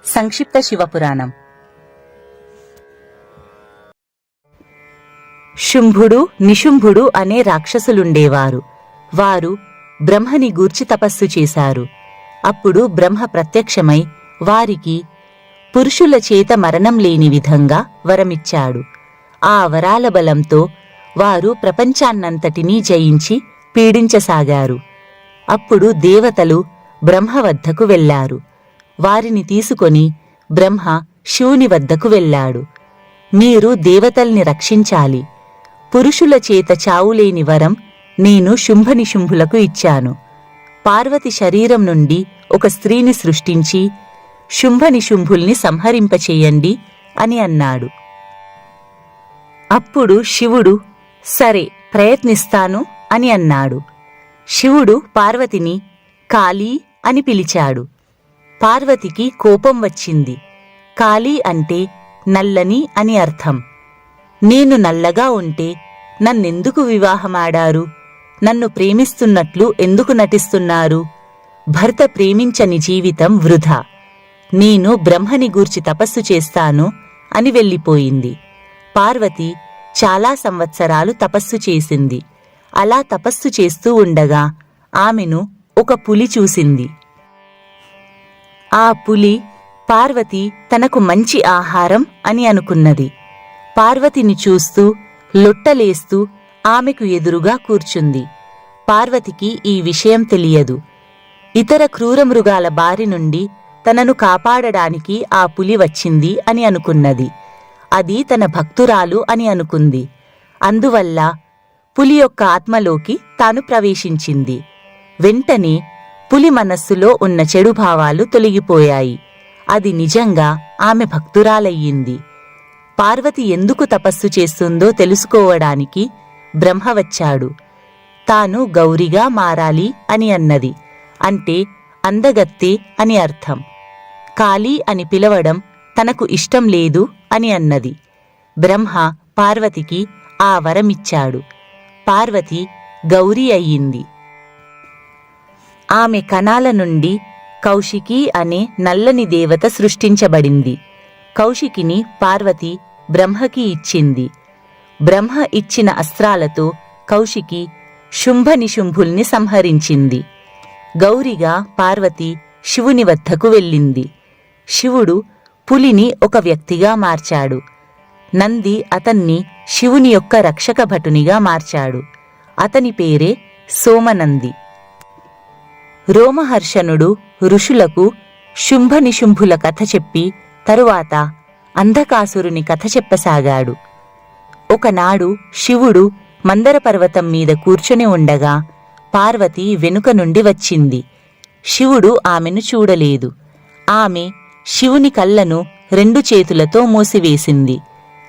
సంక్షిప్త శివపురాణం. శుంభుడు, నిశుంభుడు అనే రాక్షసులుండేవారు. వారు బ్రహ్మని గూర్చి తపస్సు చేశారు. అప్పుడు బ్రహ్మ ప్రత్యక్షమై వారికి పురుషుల చేత మరణం లేని విధంగా వరమిచ్చాడు. ఆ వరాల బలంతో వారు ప్రపంచాన్నంతటినీ జయించి పీడించసాగారు. అప్పుడు దేవతలు బ్రహ్మ వద్దకు వెళ్లారు. వారిని తీసుకొని బ్రహ్మ శివుని వద్దకు వెళ్ళాడు. మీరు దేవతల్ని రక్షించాలి. పురుషుల చేత చావులేని వరం నేను శుంభనిశుంభులకు ఇచ్చాను. పార్వతి శరీరం నుండి ఒక స్త్రీని సృష్టించి శుంభనిశుంభుల్ని సంహరింపచేయండి అని అన్నాడు. అప్పుడు శివుడు సరే ప్రయత్నిస్తాను అని అన్నాడు. శివుడు పార్వతిని కాళీ అని పిలిచాడు. పార్వతికి కోపం వచ్చింది. కాళీ అంటే నల్లని అని అర్థం. నేను నల్లగా ఉంటే నన్నెందుకు వివాహమాడారు? నన్ను ప్రేమిస్తున్నట్లు ఎందుకు నటిస్తున్నారు? భర్త ప్రేమించని జీవితం వృధా. నేను బ్రహ్మని గూర్చి తపస్సు చేస్తాను అని వెళ్ళిపోయింది. పార్వతి చాలా సంవత్సరాలు తపస్సు చేసింది. అలా తపస్సు చేస్తూ ఉండగా ఆమెను ఒక పులి చూసింది. ఆ పులి పార్వతి తనకు మంచి ఆహారం అని అనుకున్నది. పార్వతిని చూస్తూ లొట్టలేస్తూ ఆమెకు ఎదురుగా కూర్చుంది. పార్వతికి ఈ విషయం తెలియదు. ఇతర క్రూరమృగాల బారి నుండి తనను కాపాడడానికి ఆ పులి వచ్చింది అని అనుకున్నది. అది తన భక్తురాలు అని అనుకుంది. అందువల్ల పులి యొక్క ఆత్మలోకి తాను ప్రవేశించింది. వెంటనే పులి మనస్సులో ఉన్న చెడు భావాలు తొలగిపోయాయి. అది నిజంగా ఆమె భక్తురాలయ్యింది. పార్వతి ఎందుకు తపస్సు చేస్తుందో తెలుసుకోవడానికి బ్రహ్మ వచ్చాడు. తాను గౌరిగా మారాలి అని అన్నది. అంటే అందగత్తె అని అర్థం. కాళీ అని పిలవడం తనకు ఇష్టం లేదు అని అన్నది. బ్రహ్మ పార్వతికి ఆ వరమిచ్చాడు. పార్వతి గౌరీ అయ్యింది. ఆమె కణాల నుండి కౌశికి అనే నల్లని దేవత సృష్టించబడింది. కౌశికిని పార్వతి బ్రహ్మకి ఇచ్చింది. బ్రహ్మ ఇచ్చిన అస్త్రాలతో కౌశికి శుంభనిశుంభుల్ని సంహరించింది. గౌరిగా పార్వతి శివుని వద్దకు వెళ్ళింది. శివుడు పులిని ఒక వ్యక్తిగా మార్చాడు. నంది అతన్ని శివుని యొక్క రక్షక భటునిగా మార్చాడు. అతని పేరే సోమనంది. రోమహర్షణుడు ఋషులకు శుంభనిశుంభుల కథ చెప్పి తరువాత అంధకాసురుని కథ చెప్పసాగాడు. ఒకనాడు శివుడు మందర పర్వతం మీద కూర్చొని ఉండగా పార్వతి వెనుక నుండి వచ్చింది. శివుడు ఆమెను చూడలేదు. ఆమె శివుని కళ్ళను 2 చేతులతో మూసివేసింది.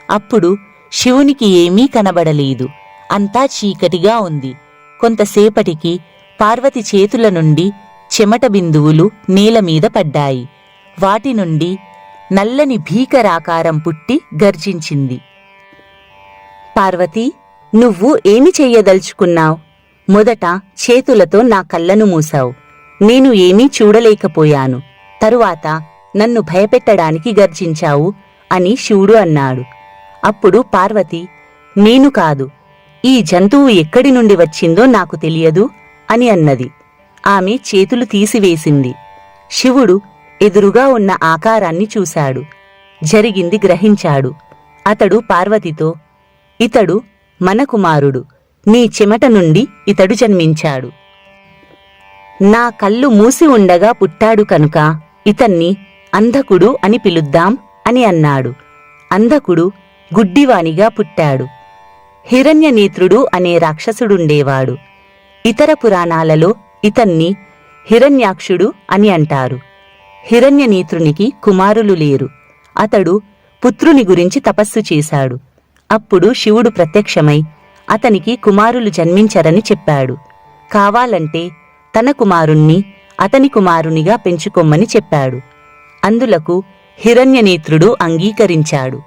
అప్పుడు శివునికి ఏమీ కనబడలేదు. అంతా చీకటిగా ఉంది. కొంతసేపటికి పార్వతి చేతుల నుండి చెమట బిందువులు నేలమీద పడ్డాయి. వాటి నుండి నల్లని భీకరాకారం పుట్టి గర్జించింది. పార్వతీ, నువ్వు ఏమి చెయ్యదలుచుకున్నావు? మొదట చేతులతో నా కళ్ళను మూసావు. నేను ఏమీ చూడలేకపోయాను. తరువాత నన్ను భయపెట్టడానికి గర్జించావు అని శివుడు అన్నాడు. అప్పుడు పార్వతి, నేను కాదు, ఈ జంతువు ఎక్కడి నుండి వచ్చిందో నాకు తెలియదు అని అన్నది. ఆమె చేతులు తీసివేసింది. శివుడు ఎదురుగా ఉన్న ఆకారాన్ని చూశాడు. జరిగింది గ్రహించాడు. అతడు పార్వతితో, ఇతడు మన కుమారుడు. నీ చెమట నుండి ఇతడు జన్మించాడు. నా కళ్ళు మూసి ఉండగా పుట్టాడు కనుక ఇతన్ని అంధకుడు అని పిలుద్దాం అని అన్నాడు. అంధకుడు గుడ్డివానిగా పుట్టాడు. హిరణ్యనేత్రుడు అనే రాక్షసుడుండేవాడు. ఇతర పురాణాలలో ఇతన్ని హిరణ్యాక్షుడు అని అంటారు. హిరణ్యనేత్రునికి కుమారులు లేరు. అతడు పుత్రుని గురించి తపస్సు చేశాడు. అప్పుడు శివుడు ప్రత్యక్షమై అతనికి కుమారులు జన్మించరని చెప్పాడు. కావాలంటే తన కుమారుణ్ణి అతని కుమారునిగా పెంచుకొమ్మని చెప్పాడు. అందులకు హిరణ్యనేత్రుడు అంగీకరించాడు.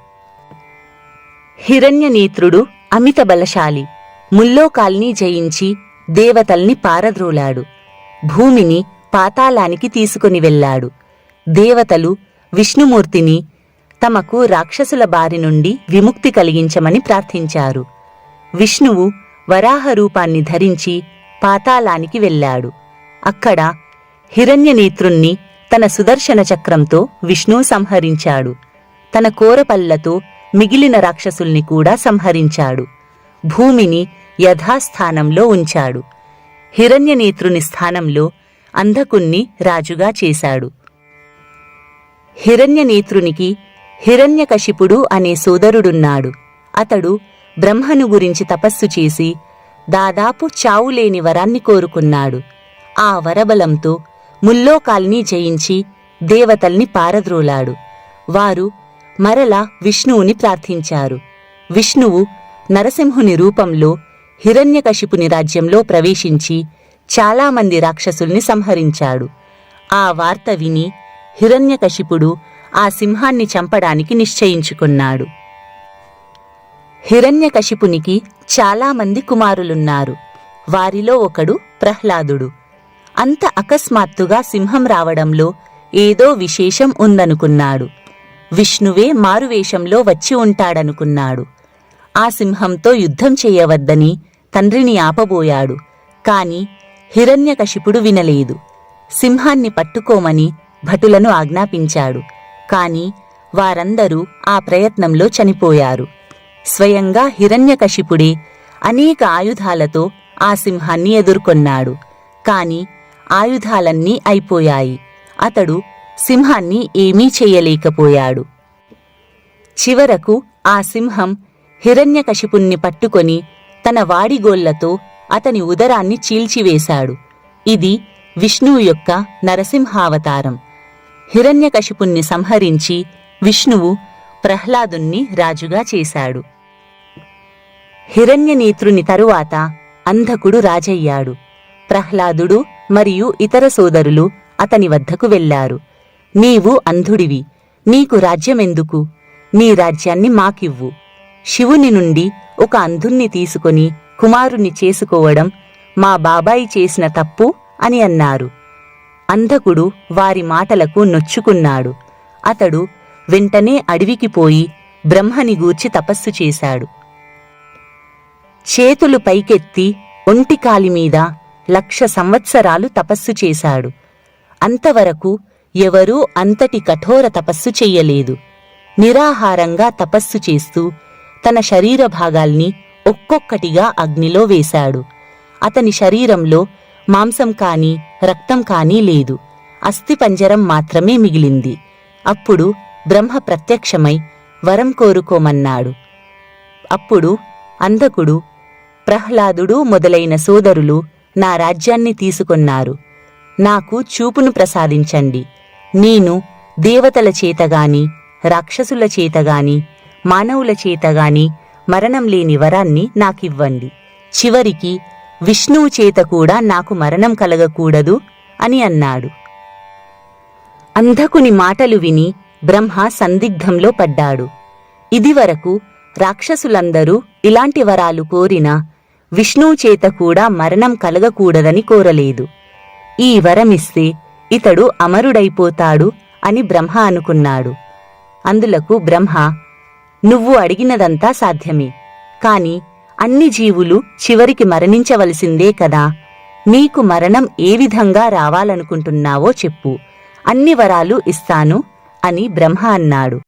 హిరణ్యనేత్రుడు అమిత బలశాలి. ముల్లోకాల్ని జయించి దేవతల్ని పారద్రోలాడు. భూమిని పాతాళానికి తీసుకుని వెళ్ళాడు. దేవతలు విష్ణుమూర్తిని తమకు రాక్షసుల బారి నుండి విముక్తి కలిగించమని ప్రార్థించారు. విష్ణువు వరాహ రూపాన్ని ధరించి పాతాళానికి వెళ్ళాడు. అక్కడ హిరణ్యనేత్రుణ్ణి తన సుదర్శన చక్రంతో విష్ణువు సంహరించాడు. తన కోరపల్లతో మిగిలిన రాక్షసుల్ని కూడా సంహరించాడు. భూమిని యథాస్థానంలో ఉంచాడు. హిరణ్యనేత్రుని స్థానంలో అంధకుణ్ణి రాజుగా చేశాడు. హిరణ్యనేత్రునికి హిరణ్యకశిపుడు అనే సోదరుడున్నాడు. అతడు బ్రహ్మను గురించి తపస్సు చేసి దాదాపు చావులేని వరాన్ని కోరుకున్నాడు. ఆ వరబలంతో ముల్లోకాల్ని జయించి దేవతల్ని పారద్రోలాడు. వారు మరలా విష్ణువుని ప్రార్థించారు. విష్ణువు నరసింహుని రూపంలో హిరణ్యకశిపుని రాజ్యంలో ప్రవేశించి చాలామంది రాక్షసుల్ని సంహరించాడు. ఆ వార్త విని హిరణ్యకశిపుడు ఆ సింహాన్ని చంపడానికి నిశ్చయించుకున్నాడు. హిరణ్యకశిపునికి చాలామంది కుమారులున్నారు. వారిలో ఒకడు ప్రహ్లాదుడు. అంత అకస్మాత్తుగా సింహం రావడంలో ఏదో విశేషం ఉందనుకున్నాడు. విష్ణువే మారువేషంలో వచ్చి ఉంటాడనుకున్నాడు. ఆ సింహంతో యుద్ధం చేయవద్దని తండ్రిని ఆపబోయాడు. కాని హిరణ్యకశిపుడు వినలేదు. సింహాన్ని పట్టుకోమని భటులను ఆజ్ఞాపించాడు. కాని వారందరూ ఆ ప్రయత్నంలో చనిపోయారు. స్వయంగా హిరణ్యకశిపుడే అనేక ఆయుధాలతో ఆ సింహాన్ని ఎదుర్కొన్నాడు. కాని ఆయుధాలన్నీ అయిపోయాయి. అతడు సింహాన్ని ఏమీ చెయ్యలేకపోయాడు. చివరకు ఆ సింహం హిరణ్యకశిపుణ్ణి పట్టుకొని తన వాడిగోళ్లతో అతని ఉదరాన్ని చీల్చివేశాడు. ఇది విష్ణువు యొక్క నరసింహావతారం. హిరణ్యకశిపుణ్ణి సంహరించి విష్ణువు ప్రహ్లాదుణ్ణి రాజుగా చేశాడు. హిరణ్యనేత్రుని తరువాత అంధకుడు రాజయ్యాడు. ప్రహ్లాదుడు మరియు ఇతర సోదరులు అతని వద్దకు వెళ్లారు. నీవు అంధుడివి, నీకు రాజ్యమెందుకు? నీ రాజ్యాన్ని మాకివ్వు. శివుని నుండి ఒక అంధుణ్ణి తీసుకొని కుమారుణ్ణి చేసుకోవడం మా బాబాయి చేసిన తప్పు అని అన్నారు. అంధకుడు వారి మాటలకు నొచ్చుకున్నాడు. అతడు వెంటనే అడవికి పోయి బ్రహ్మని గూర్చి తపస్సు చేశాడు. చేతులు పైకెత్తి ఒంటికాలిమీద 1,00,000 సంవత్సరాలు తపస్సు చేశాడు. అంతవరకు ఎవరూ అంతటి కఠోర తపస్సు చెయ్యలేదు. నిరాహారంగా తపస్సు చేస్తూ తన శరీర భాగాల్ని ఒక్కొక్కటిగా అగ్నిలో వేశాడు. అతని శరీరంలో మాంసం కాని రక్తం కాని లేదు. అస్థిపంజరం మాత్రమే మిగిలింది. అప్పుడు బ్రహ్మ ప్రత్యక్షమై వరం కోరుకోమన్నాడు. అప్పుడు అంధకుడు, ప్రహ్లాదుడు మొదలైన సోదరులు నా రాజ్యాన్ని తీసుకొన్నారు. నాకు చూపును ప్రసాదించండి. నేను దేవతల చేతగాని రాక్షసుల చేతగాని మానవుల చేతగాని మరణం లేని వరాన్ని నాకివ్వండి. చివరికి విష్ణువు చేత కూడా నాకు మరణం కలగకూడదు అని అన్నాడు. అంధకుని మాటలు విని బ్రహ్మ సందిగ్ధంలో పడ్డాడు. ఇదివరకు రాక్షసులందరూ ఇలాంటి వరాలు కోరినా విష్ణువు చేత కూడా మరణం కలగకూడదని కోరలేదు. ఈ వరమిస్తే ఇతడు అమరుడైపోతాడు అని బ్రహ్మ అనుకున్నాడు. అందులకు బ్రహ్మ, నువ్వు అడిగినదంతా సాధ్యమే. కాని అన్ని జీవులు చివరికి మరణించవలసిందే కదా. నీకు మరణం ఏ విధంగా రావాలనుకుంటున్నావో చెప్పు, అన్ని వరాలు ఇస్తాను అని బ్రహ్మ అన్నాడు.